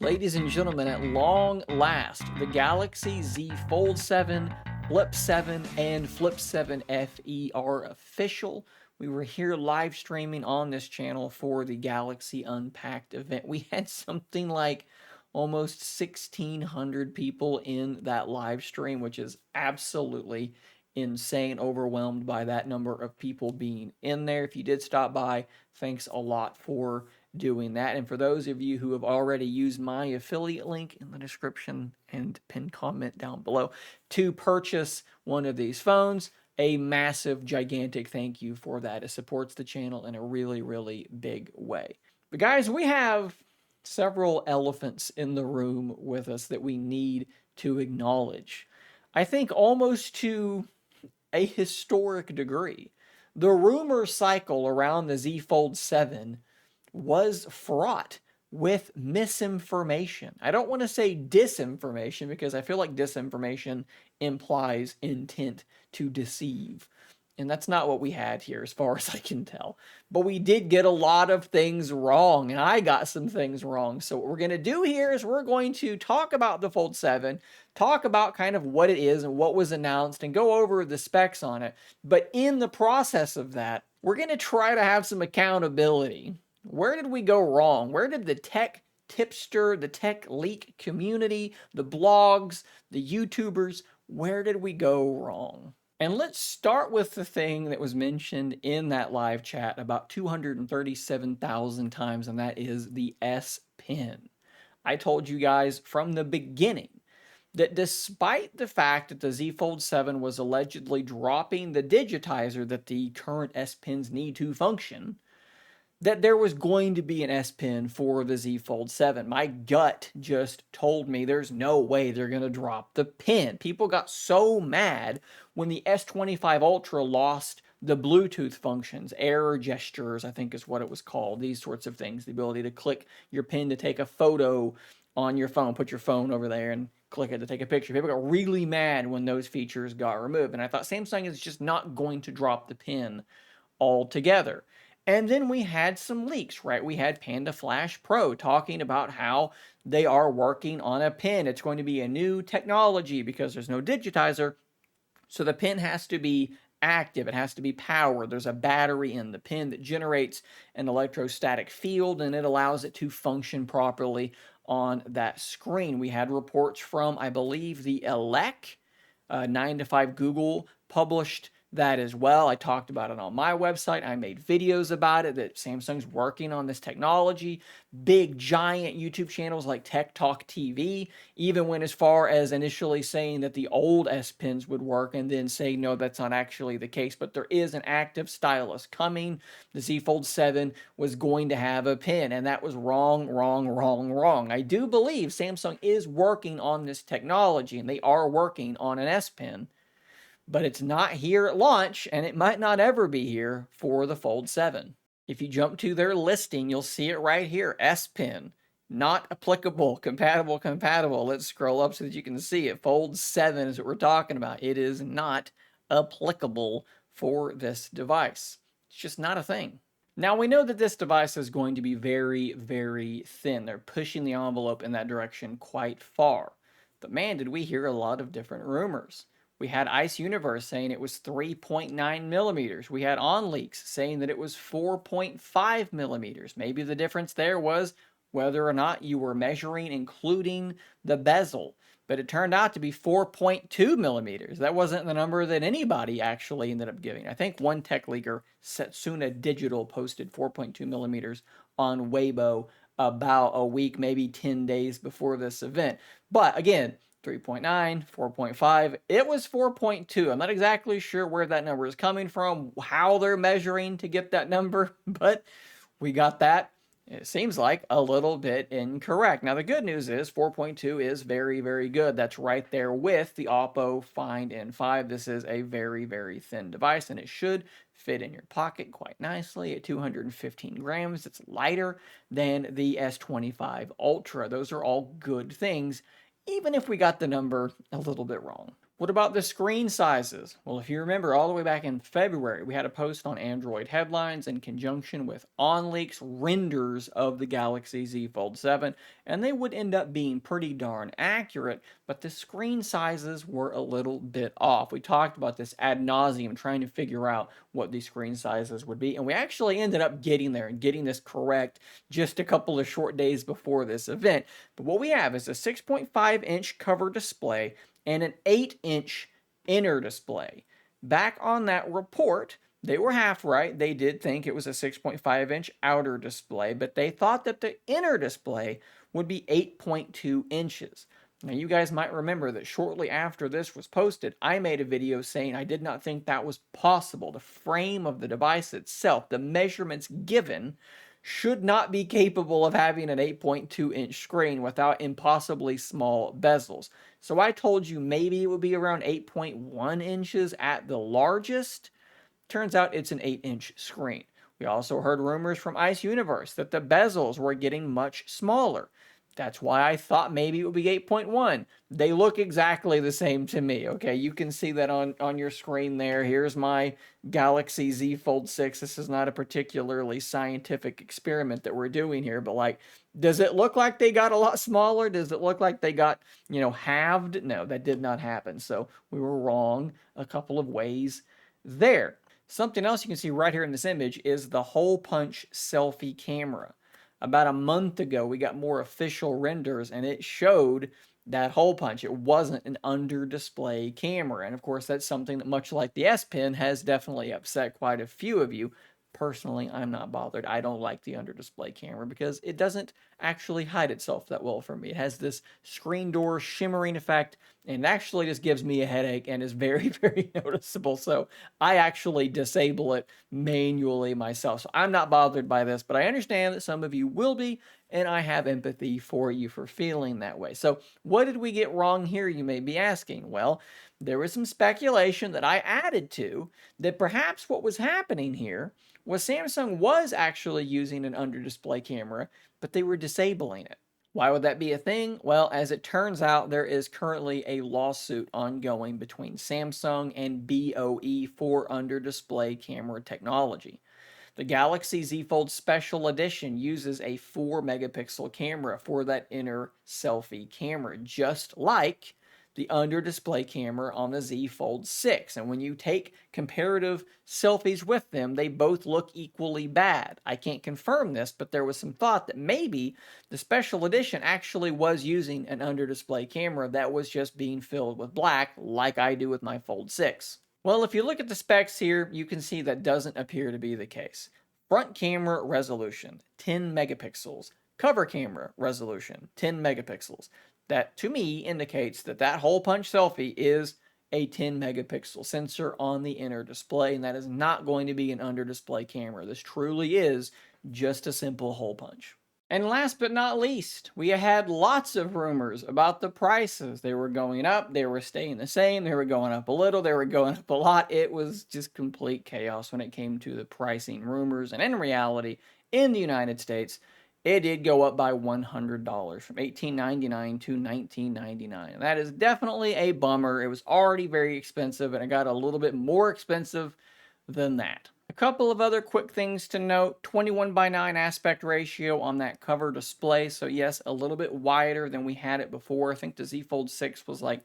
Ladies and gentlemen, at long last, the Galaxy Z Fold 7, Flip 7, and Flip 7 FE are official. We were here live streaming on this channel for the Galaxy Unpacked event. We had something like almost 1,600 people in that live stream, which is absolutely insane. Overwhelmed by that number of people being in there. If you did stop by, thanks a lot for doing that. And for those of you who have already used my affiliate link in the description and pinned comment down below to purchase one of these phones, a massive, gigantic thank you for that. It supports the channel in a really, really big way. But guys, we have several elephants in the room with us that we need to acknowledge. I think almost to a historic degree. The rumor cycle around the Z Fold 7 was fraught with misinformation. I don't want to say disinformation because I feel like disinformation implies intent to deceive. And that's not what we had here, as far as I can tell. But we did get a lot of things wrong, and I got some things wrong. So, what we're going to do here is we're going to talk about the Fold 7, talk about kind of what it is and what was announced, and go over the specs on it. But in the process of that, we're going to try to have some accountability. Where did we go wrong? Where did the tech tipster, the tech leak community, the blogs, the YouTubers, where did we go wrong? And let's start with the thing that was mentioned in that live chat about 237,000 times, and that is the S Pen. I told you guys from the beginning that despite the fact that the Z Fold 7 was allegedly dropping the digitizer that the current S Pens need to function, that there was going to be an S Pen for the Z Fold 7. My gut just told me there's no way they're going to drop the pen. People got so mad when the S25 Ultra lost the Bluetooth functions, error gestures, I think is what it was called, these sorts of things, the ability to click your pen to take a photo on your phone, put your phone over there and click it to take a picture. People got really mad when those features got removed, and I thought Samsung is just not going to drop the pen altogether. And then we had some leaks, right? We had Panda Flash Pro talking about how they are working on a pen. It's going to be a new technology because there's no digitizer. So the pen has to be active. It has to be powered. There's a battery in the pen that generates an electrostatic field and it allows it to function properly on that screen. We had reports from, I believe, the ELEC, 9 to 5 Google published that as well. I talked about it on my website. I made videos about it, that Samsung's working on this technology. Big, giant YouTube channels like Tech Talk TV even went as far as initially saying that the old S Pens would work and then saying, no, that's not actually the case. But there is an active stylus coming. The Z Fold 7 was going to have a pen, and that was wrong, wrong, wrong, wrong. I do believe Samsung is working on this technology, and they are working on an S Pen, but it's not here at launch, and it might not ever be here for the Fold 7. If you jump to their listing, you'll see it right here, S Pen. Not applicable, compatible. Let's scroll up so that you can see it. Fold 7 is what we're talking about. It is not applicable for this device. It's just not a thing. Now, we know that this device is going to be very, very thin. They're pushing the envelope in that direction quite far. But man, did we hear a lot of different rumors. We had Ice Universe saying it was 3.9 millimeters. We had OnLeaks saying that it was 4.5 millimeters. Maybe the difference there was whether or not you were measuring including the bezel. But it turned out to be 4.2 millimeters. That wasn't the number that anybody actually ended up giving. I think one tech leaker, Setsuna Digital, posted 4.2 millimeters on Weibo about a week, maybe 10 days before this event. But again, 3.9, 4.5. It was 4.2. I'm not exactly sure where that number is coming from, how they're measuring to get that number, but we got that. It seems like a little bit incorrect. Now, the good news is 4.2 is very, very good. That's right there with the Oppo Find N5. This is a very, very thin device, and it should fit in your pocket quite nicely at 215 grams. It's lighter than the S25 Ultra. Those are all good things, even if we got the number a little bit wrong. What about the screen sizes? Well, if you remember all the way back in February, we had a post on Android headlines in conjunction with OnLeak's renders of the Galaxy Z Fold 7, and they would end up being pretty darn accurate, but the screen sizes were a little bit off. We talked about this ad nauseum trying to figure out what these screen sizes would be, and we actually ended up getting there and getting this correct just a couple of short days before this event. But what we have is a 6.5-inch cover display and an 8-inch inner display. Back on that report, they were half right. They did think it was a 6.5-inch outer display, but they thought that the inner display would be 8.2 inches. Now, you guys might remember that shortly after this was posted, I made a video saying I did not think that was possible. The frame of the device itself, the measurements given, should not be capable of having an 8.2-inch screen without impossibly small bezels. So I told you maybe it would be around 8.1 inches at the largest. Turns out it's an 8-inch screen. We also heard rumors from Ice Universe that the bezels were getting much smaller. That's why I thought maybe it would be 8.1. They look exactly the same to me, okay? You can see that on your screen there. Here's my Galaxy Z Fold 6. This is not a particularly scientific experiment that we're doing here, but like, does it look like they got a lot smaller? Does it look like they got, halved? No, that did not happen. So we were wrong a couple of ways there. Something else you can see right here in this image is the hole punch selfie camera. About a month ago, we got more official renders, and it showed that hole punch. It wasn't an under-display camera. And of course, that's something that, much like the S Pen, has definitely upset quite a few of you. Personally, I'm not bothered. I don't like the under-display camera because it doesn't actually hide itself that well for me. It has this screen door shimmering effect, and it actually just gives me a headache and is very, very noticeable. So I actually disable it manually myself. So I'm not bothered by this, but I understand that some of you will be, and I have empathy for you for feeling that way. So what did we get wrong here, you may be asking? Well, there was some speculation that I added to that perhaps what was happening here was Samsung was actually using an under-display camera, but they were disabling it. Why would that be a thing? Well, as it turns out, there is currently a lawsuit ongoing between Samsung and BOE for under-display camera technology. The Galaxy Z Fold Special Edition uses a 4 megapixel camera for that inner selfie camera, just like the under display camera on the Z Fold 6. And when you take comparative selfies with them, they both look equally bad. I can't confirm this, but there was some thought that maybe the Special Edition actually was using an under display camera that was just being filled with black, like I do with my Fold 6. Well, if you look at the specs here, you can see that doesn't appear to be the case. Front camera resolution, 10 megapixels. Cover camera resolution, 10 megapixels. That, to me, indicates that that hole punch selfie is a 10 megapixel sensor on the inner display, and that is not going to be an under display camera. This truly is just a simple hole punch. And last but not least, we had lots of rumors about the prices. They were going up, they were staying the same, they were going up a little, they were going up a lot. It was just complete chaos when it came to the pricing rumors. And in reality, in the United States, it did go up by $100 from $18.99 to $19.99. And that is definitely a bummer. It was already very expensive, and it got a little bit more expensive than that. A couple of other quick things to note: 21:9 aspect ratio on that cover display. So yes, a little bit wider than we had it before. I think the Z Fold 6 was like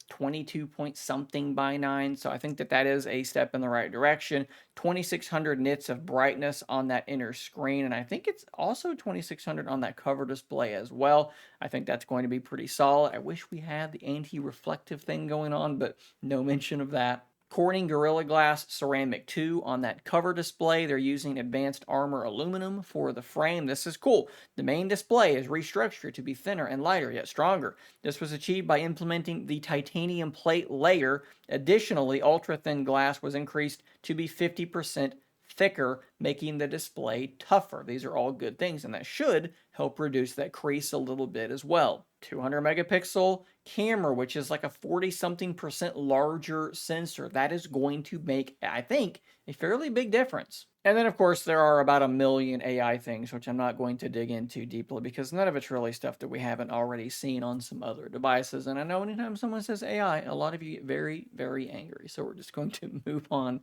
22 point something by 9. So I think that is a step in the right direction. 2600 nits of brightness on that inner screen. And I think it's also 2600 on that cover display as well. I think that's going to be pretty solid. I wish we had the anti-reflective thing going on, but no mention of that. Corning Gorilla Glass Ceramic 2 on that cover display. They're using advanced armor aluminum for the frame. This is cool. The main display is restructured to be thinner and lighter, yet stronger. This was achieved by implementing the titanium plate layer. Additionally, ultra-thin glass was increased to be 50% thicker, making the display tougher. These are all good things, and that should help reduce that crease a little bit as well. 200 megapixel camera, which is like a 40-something% larger sensor. That is going to make, I think, a fairly big difference. And then, of course, there are about a million AI things, which I'm not going to dig into deeply because none of it's really stuff that we haven't already seen on some other devices. And I know anytime someone says AI, a lot of you get very, very angry. So we're just going to move on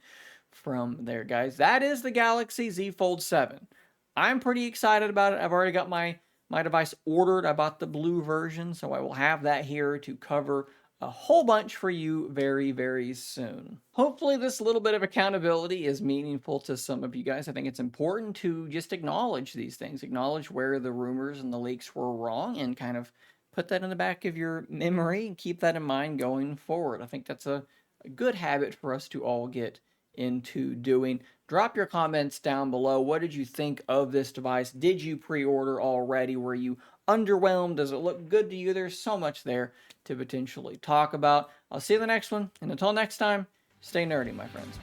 from there, guys. That is the Galaxy Z Fold 7. I'm pretty excited about it. I've already got my device ordered. I bought the blue version, so I will have that here to cover a whole bunch for you very, very soon. Hopefully, this little bit of accountability is meaningful to some of you guys. I think it's important to just acknowledge these things, acknowledge where the rumors and the leaks were wrong, and kind of put that in the back of your memory and keep that in mind going forward. I think that's a good habit for us to all get into doing. Drop your comments down below. What did you think of this device? Did you pre-order already? Were you underwhelmed? Does it look good to you? There's so much there to potentially talk about. I'll see you in the next one. And until next time, stay nerdy, my friends.